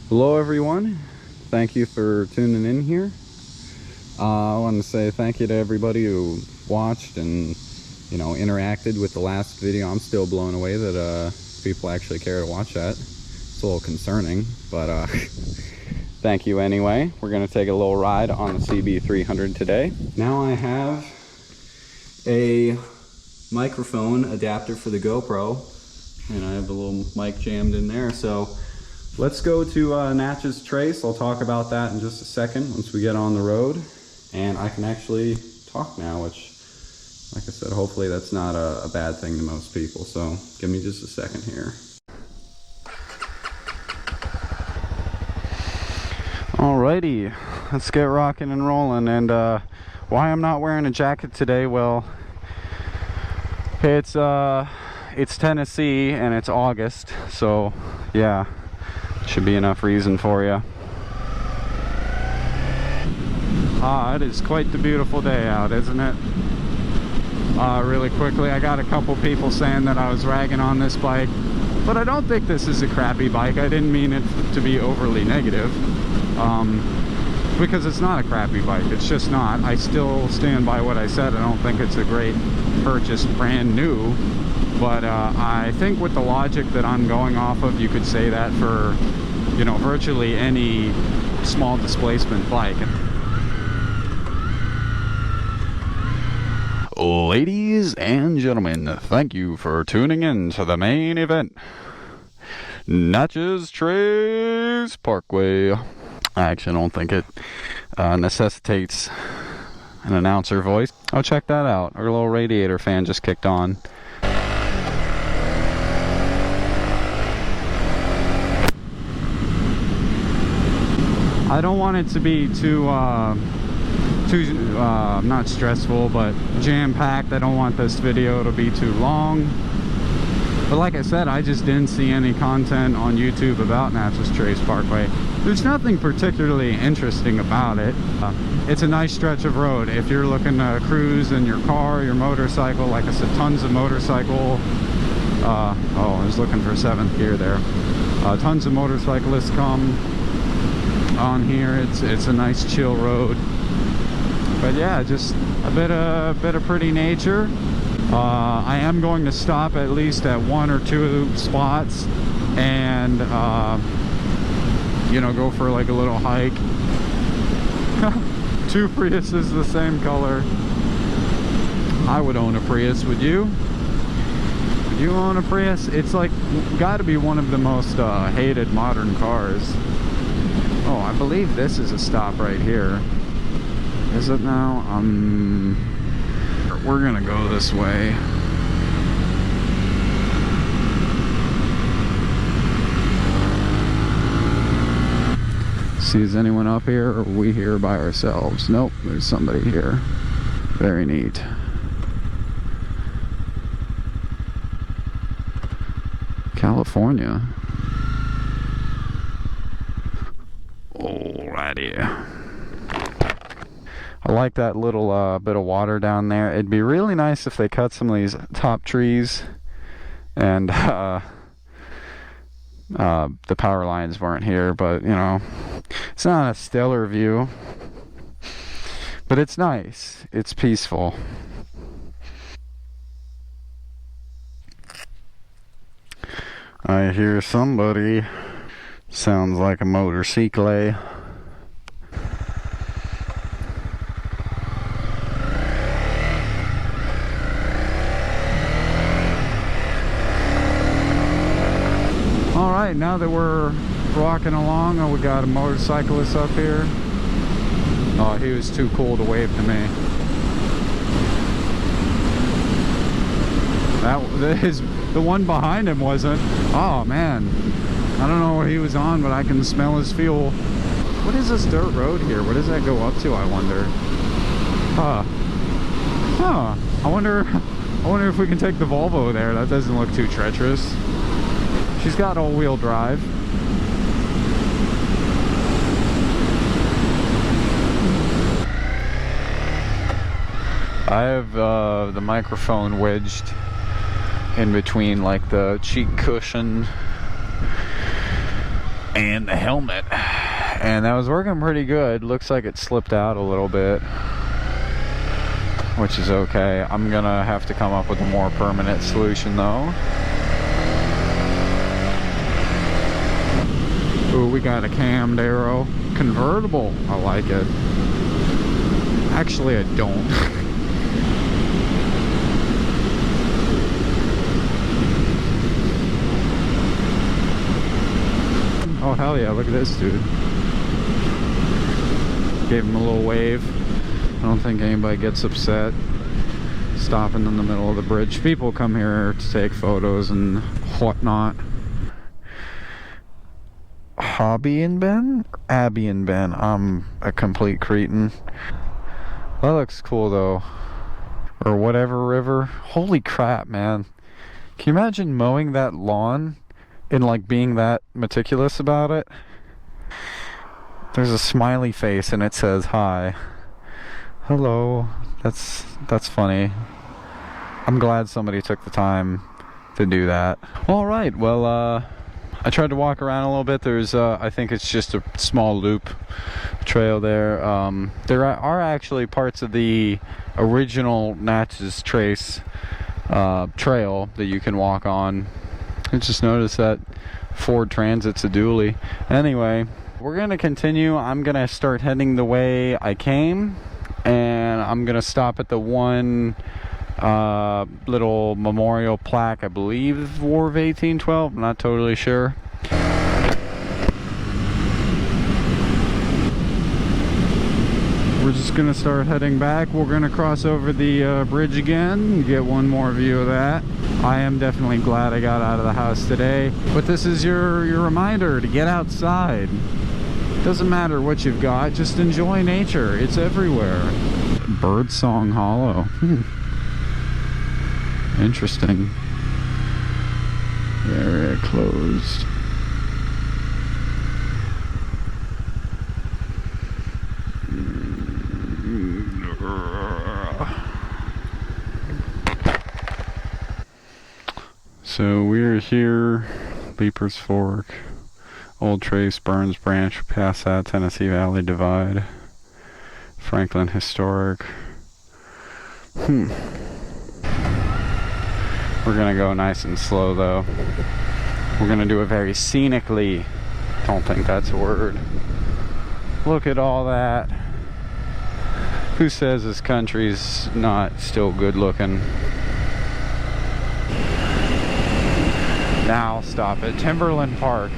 Hello everyone, thank you for tuning in here. I want to say thank you to everybody who watched and interacted with the last video. I'm still blown away that people actually care to watch that. It's a little concerning, but thank you anyway. We're going to take a little ride on the Cb300 today. Now I have a microphone adapter for the GoPro, and I have a little mic jammed in there, so let's go to Natchez Trace. I'll talk about that in just a second once we get on the road. And I can actually talk now, which, like I said, hopefully that's not a bad thing to most people. So give me just a second here. Alrighty, let's get rocking and rolling. And why I'm not wearing a jacket today? Well, it's Tennessee and it's August, so yeah. Should be enough reason for you. It is quite the beautiful day out, isn't it? Really quickly, I got a couple people saying that I was ragging on this bike, but I don't think this is a crappy bike. I didn't mean it to be overly negative, because it's not a crappy bike. It's just not. I still stand by what I said. I don't think it's a great purchase brand new. But I think with the logic that I'm going off of, you could say that for, virtually any small displacement bike. Ladies and gentlemen, thank you for tuning in to the main event. Natchez Trace Parkway. I actually don't think it necessitates an announcer voice. Oh, check that out. Our little radiator fan just kicked on. I don't want it to be too not stressful, but jam-packed. I don't want this video to be too long. But like I said, I just didn't see any content on YouTube about Natchez Trace Parkway. There's nothing particularly interesting about it. It's a nice stretch of road. If you're looking to cruise in your car, your motorcycle, like I said, tons of motorcycle. I was looking for 7th gear there. Tons of motorcyclists come on here. It's a nice chill road, but yeah, just a bit of pretty nature. I am going to stop at least at 1 or 2 spots and go for like a little hike. 2 Priuses the same color. I would own a Prius. Would you? Would you own a Prius? It's like got to be one of the most hated modern cars. Oh, I believe this is a stop right here. Is it now? We're gonna go this way. See, is anyone up here, or are we here by ourselves? Nope, there's somebody here. Very neat. California. Alrighty. I like that little bit of water down there. It'd be really nice if they cut some of these top trees and the power lines weren't here, but it's not a stellar view, but it's nice. It's peaceful. I hear somebody. Sounds like a motorcycle. Alright, now that we're walking along, we got a motorcyclist up here. Oh, he was too cool to wave to me. The one behind him wasn't. Oh man, I don't know what he was on, but I can smell his fuel. What is this dirt road here? What does that go up to, I wonder? I wonder if we can take the Volvo there. That doesn't look too treacherous. She's got all-wheel drive. I have the microphone wedged in between like the cheek cushion and the helmet, and that was working pretty good. Looks like it slipped out a little bit, which is okay. I'm gonna have to come up with a more permanent solution though. Ooh, we got a cammed arrow convertible. I like it. Actually, I don't. Oh hell yeah, look at this dude. Gave him a little wave. I don't think anybody gets upset stopping in the middle of the bridge. People come here to take photos and whatnot. Hobby and Ben? Abby and Ben. I'm a complete cretin. That looks cool though. Or whatever river. Holy crap, man. Can you imagine mowing that lawn and like being that meticulous about it? There's a smiley face and it says hi. Hello. That's funny. I'm glad somebody took the time to do that. All right, well, I tried to walk around a little bit. There's, I think it's just a small loop trail there. There are actually parts of the original Natchez Trace trail that you can walk on. I just noticed that Ford Transit's a dually. Anyway, we're gonna continue. I'm gonna start heading the way I came, and I'm gonna stop at the one little memorial plaque, I believe War of 1812, I'm not totally sure. We're just gonna start heading back. We're gonna cross over the bridge again, get one more view of that. I am definitely glad I got out of the house today, but this is your reminder to get outside. Doesn't matter what you've got, just enjoy nature. It's everywhere. Birdsong Hollow. Interesting. Area closed. So we're here, Leapers Fork, Old Trace, Burns Branch, past that, Tennessee Valley Divide, Franklin Historic. We're gonna go nice and slow though. We're gonna do it very scenically. Don't think that's a word. Look at all that. Who says this country's not still good looking? Now stop at Timberland Park.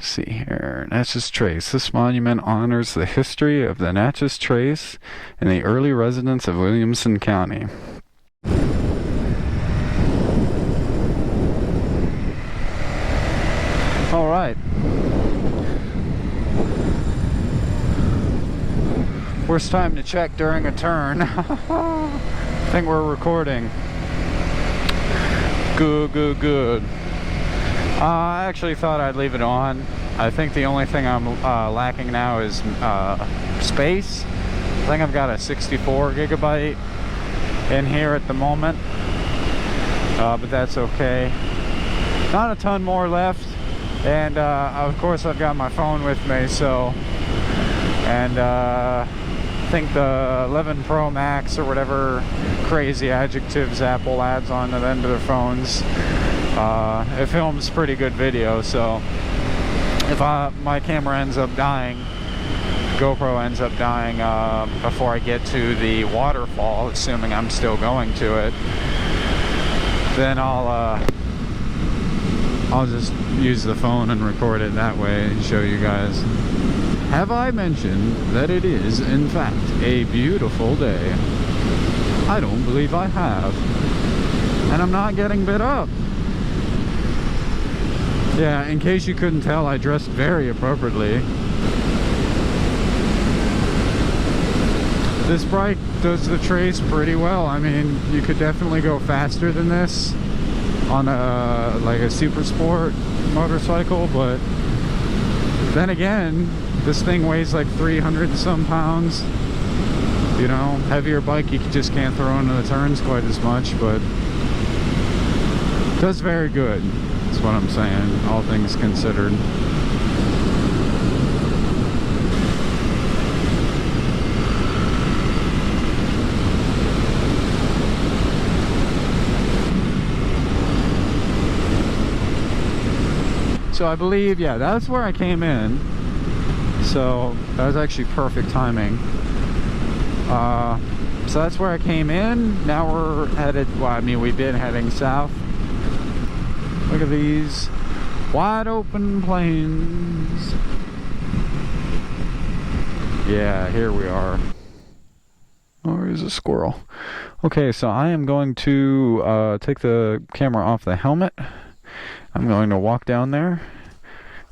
See here, Natchez Trace. This monument honors the history of the Natchez Trace and the early residents of Williamson County. All right. Worst time to check during a turn. I think we're recording. Good. I actually thought I'd leave it on. I think the only thing I'm lacking now is space. I think I've got a 64 gigabyte in here at the moment, but that's okay. Not a ton more left, and of course I've got my phone with me, so, and I think the 11 Pro Max or whatever crazy adjectives Apple adds on to the end of their phones, it films pretty good video. So if my camera ends up dying, GoPro ends up dying before I get to the waterfall, assuming I'm still going to it, then I'll just use the phone and record it that way and show you guys. Have I mentioned that it is, in fact, a beautiful day? I don't believe I have. And I'm not getting bit up. Yeah, in case you couldn't tell, I dressed very appropriately. This bike does the trace pretty well. I mean, you could definitely go faster than this on like a super sport motorcycle, but then again, this thing weighs like 300 and some pounds. You know, heavier bike you just can't throw into the turns quite as much, but Does very good. That's what I'm saying, all things considered. So I believe, yeah, that's where I came in. So that was actually perfect timing. So that's where I came in. Now we're headed, well, I mean, we've been heading south. Look at these wide open plains. Yeah, here we are. Oh, there's a squirrel. Okay, so I am going to take the camera off the helmet. I'm going to walk down there,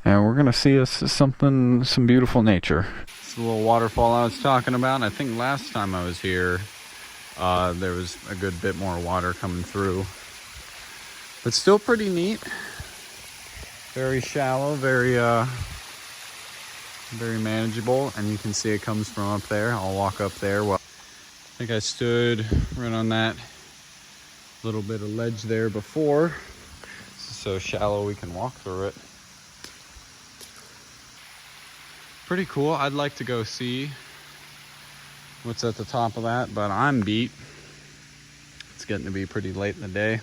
and we're going to see some beautiful nature. It's the little waterfall I was talking about. I think last time I was here, there was a good bit more water coming through. But still pretty neat. Very shallow, very manageable. And you can see it comes from up there. I'll walk up there. Well, I think I stood right on that little bit of ledge there before. So shallow we can walk through it. Pretty cool. I'd like to go see what's at the top of that, but I'm beat. It's getting to be pretty late in the day.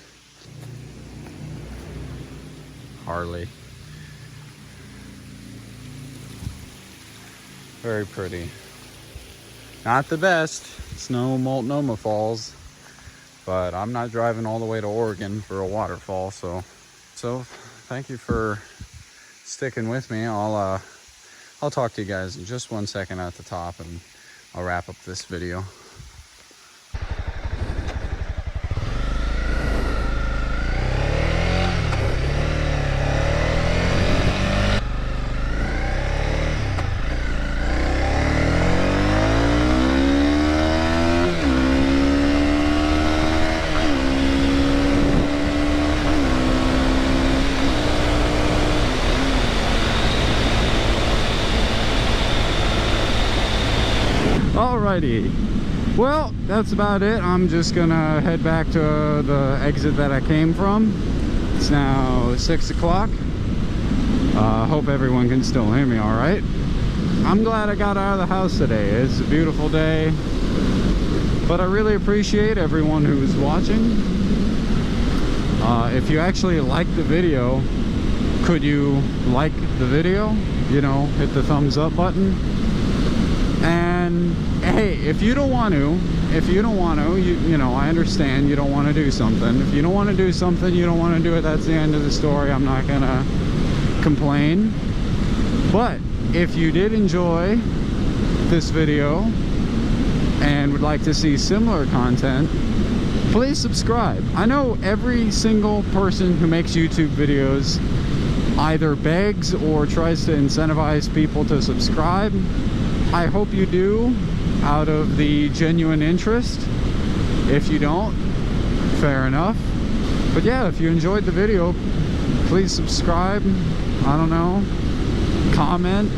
Harley. Very pretty. Not the best. It's no Multnomah Falls, but I'm not driving all the way to Oregon for a waterfall, so thank you for sticking with me. I'll talk to you guys in just 1 second at the top, and I'll wrap up this video. Alrighty, well, that's about it. I'm just gonna head back to the exit that I came from. It's now 6 o'clock. Hope everyone can still hear me all right. I'm glad I got out of the house today. It's a beautiful day, but I really appreciate everyone who's watching. If you actually like the video, could you like the video? You know, hit the thumbs up button. And hey, if you don't want to, you know, I understand you don't want to do something. If you don't want to do something, you don't want to do it. That's the end of the story. I'm not gonna complain. But if you did enjoy this video and would like to see similar content, please subscribe. I know every single person who makes YouTube videos either begs or tries to incentivize people to subscribe. I hope you do, out of the genuine interest. If you don't, fair enough. But yeah, if you enjoyed the video, please subscribe. I don't know, comment,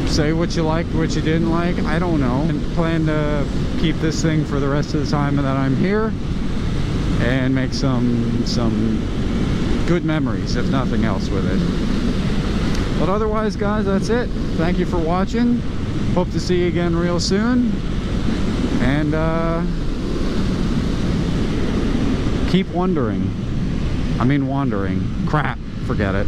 say what you liked, what you didn't like. I don't know. And plan to keep this thing for the rest of the time that I'm here and make some good memories, if nothing else, with it. But otherwise, guys, that's it. Thank you for watching. Hope to see you again real soon. And keep wondering. I mean wandering. Crap, forget it.